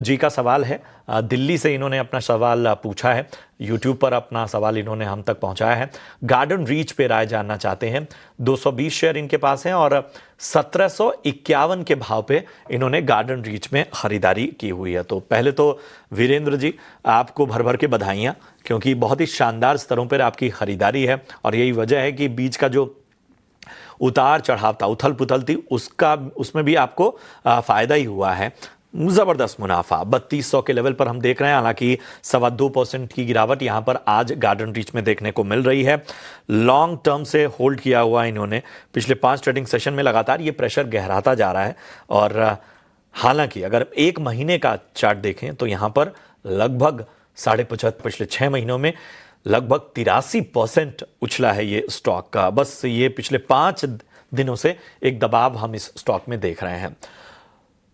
जी का सवाल है। दिल्ली से इन्होंने अपना सवाल पूछा है। यूट्यूब पर अपना सवाल इन्होंने हम तक पहुंचाया है। गार्डन रीच पे राय जानना चाहते हैं। 220 शेयर इनके पास हैं और 1751 के भाव पे इन्होंने गार्डन रीच में खरीदारी की हुई है। तो पहले तो वीरेंद्र जी, आपको भर भर के बधाइयाँ, क्योंकि बहुत ही शानदार स्तरों पर आपकी खरीदारी है और यही वजह है कि बीच का जो उतार चढ़ाव था, उथल पुथल थी, उसमें भी आपको फायदा ही हुआ है। जबरदस्त मुनाफा 3200 के लेवल पर हम देख रहे हैं। हालांकि 2.25% की गिरावट यहां पर आज गार्डन रीच में देखने को मिल रही है। लॉन्ग टर्म से होल्ड किया हुआ इन्होंने पिछले 5 ट्रेडिंग सेशन में लगातार ये प्रेशर गहराता जा रहा है। और हालांकि अगर एक महीने का चार्ट देखें तो यहां पर लगभग 75 पिछले 6 महीनों में लगभग 83% उछला है ये स्टॉक का। बस ये पिछले 5 दिनों से एक दबाव हम इस स्टॉक में देख रहे हैं।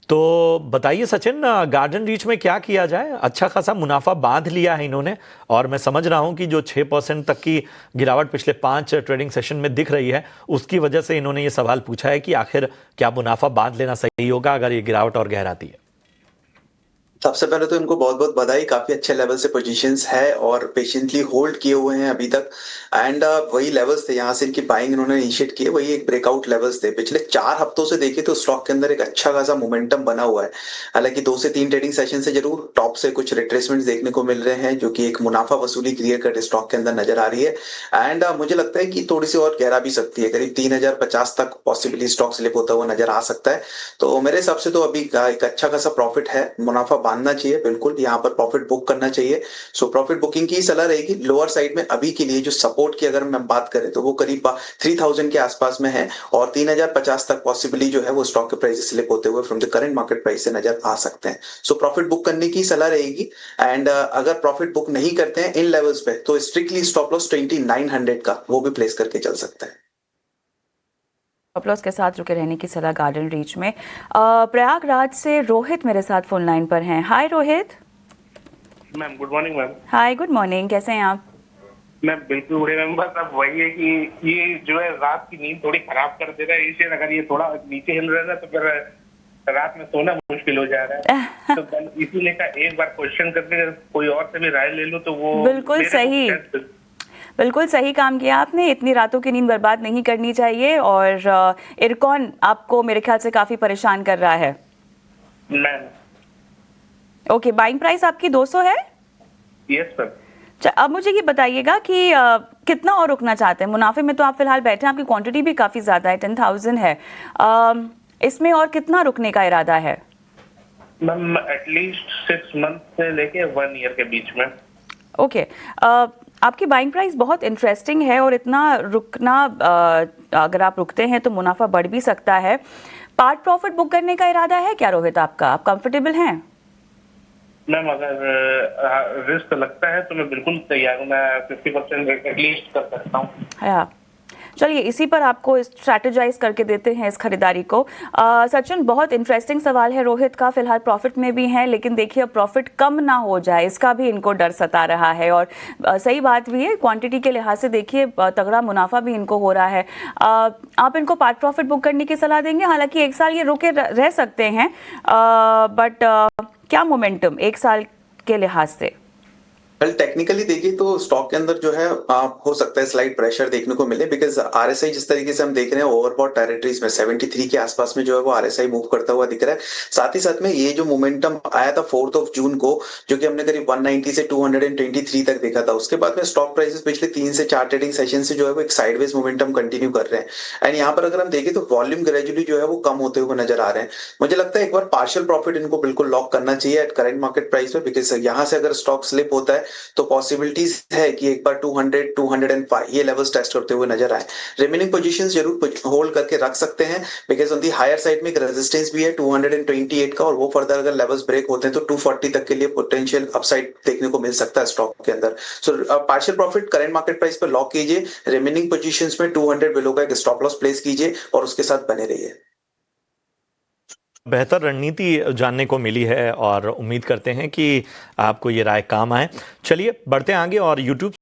तो बताइए सचिन, गार्डन रीच में क्या किया जाए? अच्छा खासा मुनाफा बांध लिया है इन्होंने और मैं समझ रहा हूं कि जो 6% तक की गिरावट पिछले 5 ट्रेडिंग सेशन में दिख रही है, उसकी वजह से इन्होंने ये सवाल पूछा है कि आखिर क्या मुनाफा बांध लेना सही होगा अगर ये गिरावट और गहराती है? सबसे पहले तो इनको बहुत बहुत बधाई, काफी अच्छे लेवल से पोजीशंस है और पेशेंटली होल्ड किए हुए हैं अभी तक। एंड वही लेवल्स थे यहाँ से इनकी बाइंग इन्होंने इनिशिएट किए, वही एक ब्रेकआउट लेवल्स थे। पिछले 4 हफ्तों से देखे तो स्टॉक के अंदर एक अच्छा खासा मोमेंटम बना हुआ है। हालांकि 2 से 3 ट्रेडिंग सेशन से जरूर टॉप से कुछ रिट्रेसमेंट देखने को मिल रहे हैं, जो कि एक मुनाफा वसूली क्रिएट करके स्टॉक के अंदर नजर आ रही है। एंड मुझे लगता है कि थोड़ी सी और गहरा भी सकती है, करीब 3050 तक पॉसिबली स्टॉक स्लिप होता हुआ नजर आ सकता है। तो मेरे हिसाब से तो अभी एक अच्छा खासा प्रॉफिट है, मुनाफा बांधना चाहिए, बिल्कुल यहाँ पर प्रॉफिट बुक करना चाहिए। सो प्रॉफिट बुकिंग की सलाह रहेगी। लोअर साइड में अभी के लिए जो सपोर्ट की अगर हम बात करें तो वो करीब 3000 के आसपास में है और 3050 तक पॉसिबली जो है वो स्टॉक के प्राइस स्लिप होते हुए from the current market price से नजर आ सकते हैं। सो प्रॉफिट बुक करने की सलाह रहेगी। एंड अगर प्रॉफिट बुक नहीं करते हैं इन लेवल्स पे तो स्ट्रिक्टली स्टॉप लॉस 2900 का वो भी प्लेस करके चल सकता है। स्टॉप लॉस के साथ रुके रहने की सलाह गार्डन रीच में। प्रयागराज से रोहित मेरे साथ फोन लाइन पर हैं। Hi Rohit. Ma'am good morning ma'am. Hi good morning, कैसे हैं आप? मैम बिल्कुल बढ़िया मैम। बस अब वही है कि ये जो है रात की नींद थोड़ी खराब कर दे रहा है इसे। अगर ये थोड़ा नीचे हिल रहा है ना तो फिर रात में सोना मुश्किल हो जा रहा है। तो इसीलिए का एक बार क्वेश्चन करके कोई और से भी राय ले लो तो वो बिल्कुल सही, बिल्कुल सही काम किया आपने। इतनी रातों की नींद बर्बाद नहीं करनी चाहिए। और इरकॉन आपको मेरे ख्याल से काफी परेशान कर रहा है। मैम ओके, बाइंग प्राइस आपकी 200 है? Yes sir. अब मुझे ये बताइएगा कि कितना और रुकना चाहते हैं? मुनाफे में तो आप फिलहाल बैठे हैं, आपकी क्वांटिटी भी काफी ज्यादा है, 10,000 है। इसमें और कितना रुकने का इरादा है? मैम एटलीस्ट 6 मंथ से लेके 1 ईयर के बीच में। ओके, आपकी बाइंग प्राइस बहुत इंटरेस्टिंग है और इतना रुकना, अगर आप रुकते हैं तो मुनाफा बढ़ भी सकता है। पार्ट प्रॉफिट बुक करने का इरादा है क्या रोहित आपका? आप कंफर्टेबल हैं? मैम अगर रिस्क लगता है तो मैं बिल्कुल तैयार हूँ। मैं 50% एटलीस्ट कर सकता हूँ। हाँ, चलिए इसी पर आपको स्ट्रैटेजाइज करके देते हैं इस खरीदारी को। सचिन, बहुत इंटरेस्टिंग सवाल है रोहित का। फिलहाल प्रॉफिट में भी है, लेकिन देखिए अब प्रॉफिट कम ना हो जाए इसका भी इनको डर सता रहा है। और सही बात भी है, क्वांटिटी के लिहाज से देखिए तगड़ा मुनाफा भी इनको हो रहा है। आप इनको पार्ट प्रॉफिट बुक करने की सलाह देंगे? हालांकि 1 साल ये रुके रह सकते हैं, बट क्या मोमेंटम 1 साल के लिहाज से? कल टेक्निकली देखिए तो स्टॉक के अंदर जो है हो सकता है स्लाइड प्रेशर देखने को मिले, बिकॉज आरएसआई जिस तरीके से हम देख रहे हैं ओवरबॉट टेरिटरीज में 73 के आसपास में जो है वो आरएसआई मूव करता हुआ दिख रहा है। साथ ही साथ में ये जो मोमेंटम आया था 4 जून को, जो कि हमने करीब 190 से 223 तक देखा था, उसके बाद में स्टॉक प्राइसेस पिछले 3 से 4 ट्रेडिंग सेशन से जो है वो एक साइडवेज मोमेंटम कंटिन्यू कर रहे हैं। एंड यहाँ पर अगर हम देखें तो वॉल्यूम ग्रेजुअली जो है वो कम होते हुए नजर आ रहे हैं। मुझे लगता है एक बार पार्शियल प्रॉफिट इनको बिल्कुल लॉक करना चाहिए एट करंट मार्केट प्राइस में, बिकॉज यहाँ से अगर स्टॉक स्लिप होता है तो पॉसिबल है कि एक बार 200 205 ये लेवल्स टेस्ट करते हुए नजर आए। रिमेनिंग पोजीशंस जरूर होल्ड करके रख सकते हैं, because on the higher side में एक रेजिस्टेंस भी है 228 का, और वो फर्दर अगर लेवल्स ब्रेक होते हैं तो 240 तक के लिए पोटेंशियल अपसाइड देखने को मिल सकता है स्टॉक के अंदर। So partial profit current market price पर लॉक कीजिए। रिमेनिंग पोजीशंस में 200 बिलो का एक स्टॉप लॉस प्लेस कीजिए और उसके साथ बने रहिए। बेहतर रणनीति जानने को मिली है और उम्मीद करते हैं कि आपको ये राय काम आए। चलिए बढ़ते हैं आगे और यूट्यूब